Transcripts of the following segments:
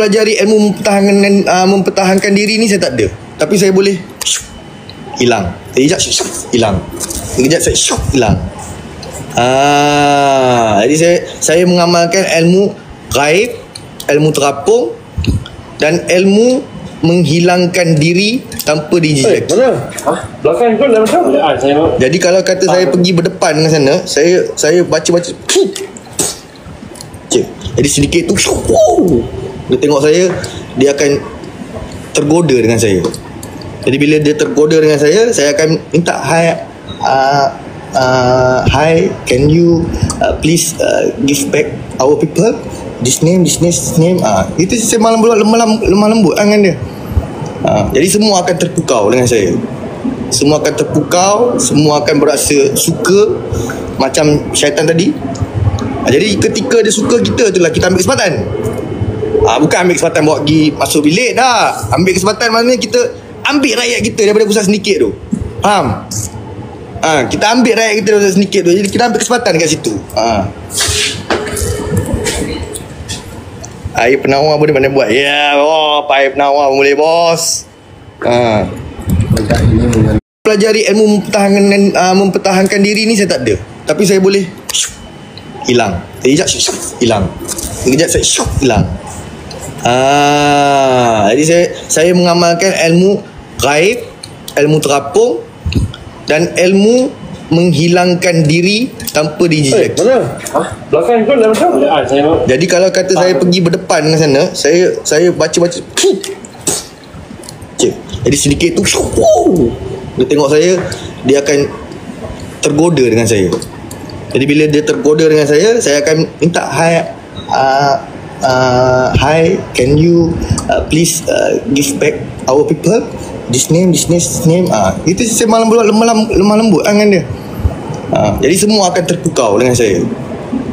pelajari ilmu mempertahankan diri ni saya tak ada. Tapi saya boleh hilang. Sekejap hilang. Sekejap saya hilang. Jadi saya mengamalkan ilmu gaib, ilmu terapung dan ilmu menghilangkan diri tanpa dijejak. Mana? Belakang kau dah macam? Jadi kalau kata saya pergi berdepan dengan sana, saya baca-baca. Jadi sedikit tu dia tengok saya, dia akan tergoda dengan saya. Jadi bila dia tergoda dengan saya akan minta, hi, can you please give back our people this name. Itu saya lemah lembut dengan dia. Jadi semua akan terpukau dengan saya. Semua akan terpukau, semua akan berasa suka macam syaitan tadi. Jadi ketika dia suka kita, itulah kita ambil kesempatan. Bukan ambil kesempatan bawa pergi masuk bilik dah. Ambil kesempatan maknanya kita ambil rakyat kita daripada pusat sedikit tu. Faham? Kita ambil rakyat kita daripada sedikit tu. Jadi kita ambil kesempatan kat situ. Air penawar boleh mana buat? Ya, air penawar pun boleh, bos. Pelajari ilmu mempertahankan diri ni saya tak ada. Tapi saya boleh hilang. Sekejap hilang. Sekejap saya hilang. Jadi saya mengamalkan ilmu gaib, ilmu terapung dan ilmu menghilangkan diri tanpa dijejak. Mana? Belakang kau dah macam? Jadi kalau kata saya pergi berdepan dengan sana, saya baca-baca. Jadi sedikit tu dia tengok saya, dia akan tergoda dengan saya. Jadi bila dia tergoda dengan saya akan minta, hi, can you please give back our people this name. Itu saya lemah lembut dengan dia. Jadi semua akan terpukau dengan saya.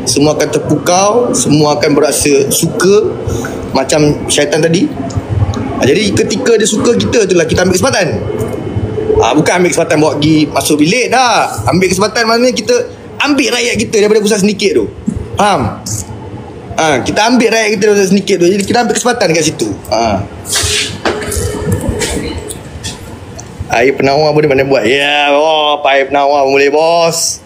Semua akan terpukau, semua akan berasa suka macam syaitan tadi. Jadi ketika dia suka kita, itulah kita ambil kesempatan. Bukan ambil kesempatan bawa pergi masuk bilik dah. Ambil kesempatan maknanya kita ambil rakyat kita daripada pusat sedikit tu. Faham? Kita ambil rakyat kita daripada sedikit tu. Jadi kita ambil kesempatan kat situ. Air penawar boleh mana buat? Ya, air penawar pun boleh, bos.